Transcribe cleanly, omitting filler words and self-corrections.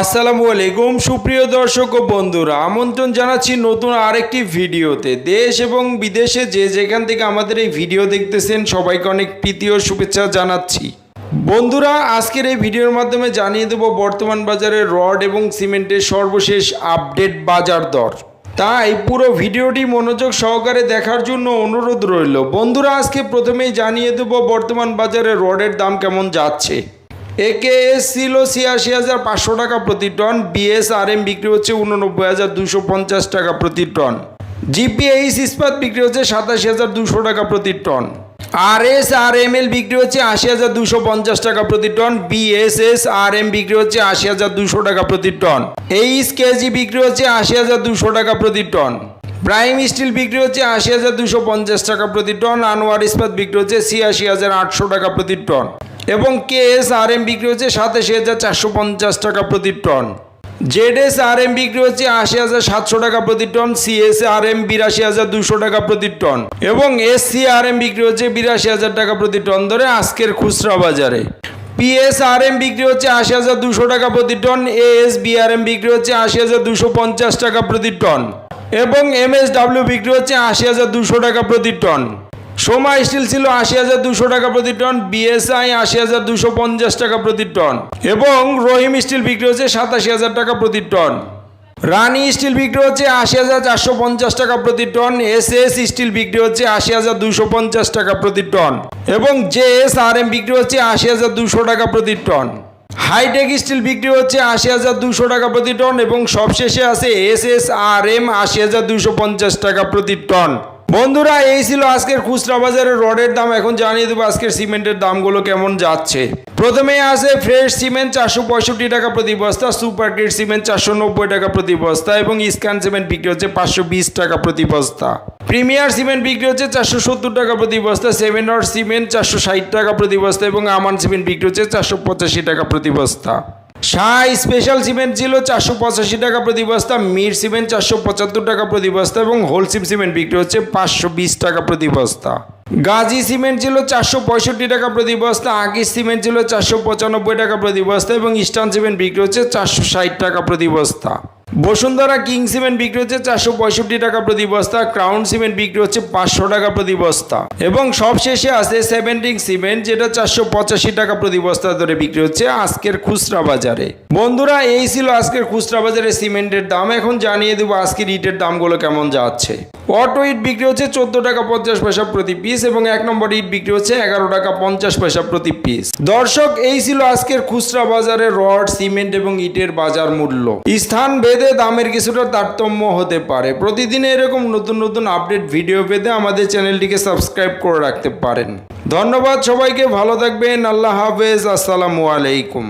আসসালামু আলাইকুম সুপ্রিয় দর্শক ও বন্ধুরা, আমন্ত্রণ জানাচ্ছি নতুন আরেকটি ভিডিওতে। দেশ এবং বিদেশে যে যেখান থেকে আমাদের এই ভিডিও দেখতেছেন সবাইকে অনেক প্রীতি ও শুভেচ্ছা জানাচ্ছি। বন্ধুরা, আজকের এই ভিডিওর মাধ্যমে জানিয়ে দেব বর্তমান বাজারে রড এবং সিমেন্টের সর্বশেষ আপডেট বাজার দর। তাই পুরো ভিডিওটি মনোযোগ সহকারে দেখার জন্য অনুরোধ রইল। বন্ধুরা, আজকে প্রথমেই জানিয়ে দেব বর্তমান বাজারে রডের দাম কেমন যাচ্ছে। AKS ছিল ৮৬,৫০০ টাকা প্রতি টন, BSRM বিক্রি হচ্ছে ৮৯,২৫০ টাকা প্রতি টন, GPH ইস্পাত বিক্রি হচ্ছে ৮৭,২০০ টাকা প্রতি টন, RSRML বিক্রি হচ্ছে ৮০,২৫০ টাকা প্রতি টন, BSSRM বিক্রি হচ্ছে ৮০,২০০ টাকা প্রতি টন, HKG বিক্রি হচ্ছে ৮০,২০০ টাকা প্রতি টন, প্রাইম স্টিল বিক্রি হচ্ছে ৮০,২৫০ টাকা প্রতি টন, আনোয়ার ইস্পাত বিক্রি হচ্ছে ৮৬,৮০০ টাকা প্রতি টন এবং KSRM বিক্রি হচ্ছে ৮৭,৪৫০ টাকা প্রতি টন, ZSRM বিক্রি হচ্ছে ৮০,৭০০ টাকা প্রতি টন, CSRM ৮২,২০০ টাকা প্রতি টন এবং SCRM বিক্রি হচ্ছে ৮২,০০০ টাকা প্রতি টন ধরে আজকের খুচরা বাজারে। PSRM বিক্রি হচ্ছে ৮০,২০০ টাকা প্রতি টন, ASBRM বিক্রি হচ্ছে ৮০,২৫০ টাকা প্রতি টন এবং MSW বিক্রি হচ্ছে ৮০,২০০ টাকা প্রতি টন। সোমা স্টিল ছিল ৮০,২০০ টাকা প্রতি টন, BSI ৮০,২৫০ টাকা প্রতি টন এবং রহিম স্টিল বিক্রি হচ্ছে ৮৭,০০০ টাকা প্রতি টন। রানী স্টিল বিক্রি হচ্ছে ৮০,৪৫০ টাকা প্রতি টন, SS স্টিল বিক্রি হচ্ছে ৮০,২৫০ টাকা প্রতি টন এবং JSRM বিক্রি হচ্ছে ৮০,২০০ টাকা প্রতি টন। হাইটেক স্টিল বিক্রি হচ্ছে ৮০,২০০ টাকা প্রতি টন এবং সবশেষে আছে SSRM ৮০,২৫০ টাকা প্রতি টন। বন্ধুরা, এই ছিল আজকের খুচরা বাজারের রডের দাম। এখন জানিয়ে দেবো আজকের সিমেন্টের দামগুলো কেমন যাচ্ছে। প্রথমে আছে ফ্রেশ সিমেন্ট ৪৬৫ টাকা প্রতি বস্তা, সুপার গ্রেড সিমেন্ট ৪৯০ টাকা প্রতি বস্তা এবং স্ক্যান সিমেন্ট বিক্রি হচ্ছে ৫২০ টাকা প্রতি বস্তা। প্রিমিয়ার সিমেন্ট বিক্রি হচ্ছে ৪৭০ টাকা প্রতি বস্তা, 7 নট সিমেন্ট ৪৬০ টাকা প্রতি বস্তা এবং আমান সিমেন্ট বিক্রি হচ্ছে ৪৮৫ টাকা প্রতি বস্তা। শাহ স্পেশাল সিমেন্ট ছিল ৪৮৫ টাকা প্রতি বস্তা, মির সিমেন্ট ৪৭৫ টাকা প্রতি বস্তা এবং হোলসিম সিমেন্ট বিক্রি হচ্ছে ৫২০ টাকা প্রতি বস্তা। গাজী সিমেন্ট ছিল ৪৬৫ টাকা প্রতি বস্তা, আকিস সিমেন্ট ছিল ৪৯৫ টাকা প্রতি বস্তা এবং ইস্টার্ন সিমেন্ট বিক্রি হচ্ছে ৪৬০ টাকা প্রতি বস্তা। বসুন্ধরা কিং সিমেন্ট বিক্রি হচ্ছে ৪৬৫ টাকা প্রতি বস্তা, ক্রাউন সিমেন্ট বিক্রি হচ্ছে ৫০০ টাকা প্রতি বস্তা এবং সবশেষে আছে সেভেন্টিং সিমেন্ট, যেটা ৪৮৫ টাকা প্রতি বস্তা ধরে বিক্রি হচ্ছে আজকের খুচরা বাজারে। বন্ধুরা, এই ছিল আজকের খুচরা বাজারে সিমেন্টের দাম। এখন জানিয়ে দেবো আজকের ইটের দামগুলো কেমন যাচ্ছে। অটো ইট বিক্রি হচ্ছে ১৪ টাকা ৫০ পয়সা প্রতি পিস এবং ১ নম্বর ইট বিক্রি হচ্ছে ১১ টাকা ৫০ পয়সা প্রতি পিস। দর্শক, এই ছিল আজকের খুচরা বাজারে রড, সিমেন্ট এবং ইটের বাজার মূল্য। স্থান ভেদে দামের কিছুটা তারতম্য হতে পারে। প্রতিদিন এরকম নতুন নতুন আপডেট ভিডিও পেতে আমাদের চ্যানেলটিকে সাবস্ক্রাইব করে রাখতে পারেন। ধন্যবাদ সবাইকে, ভালো থাকবেন। আল্লাহ হাফেজ, আসসালামু আলাইকুম।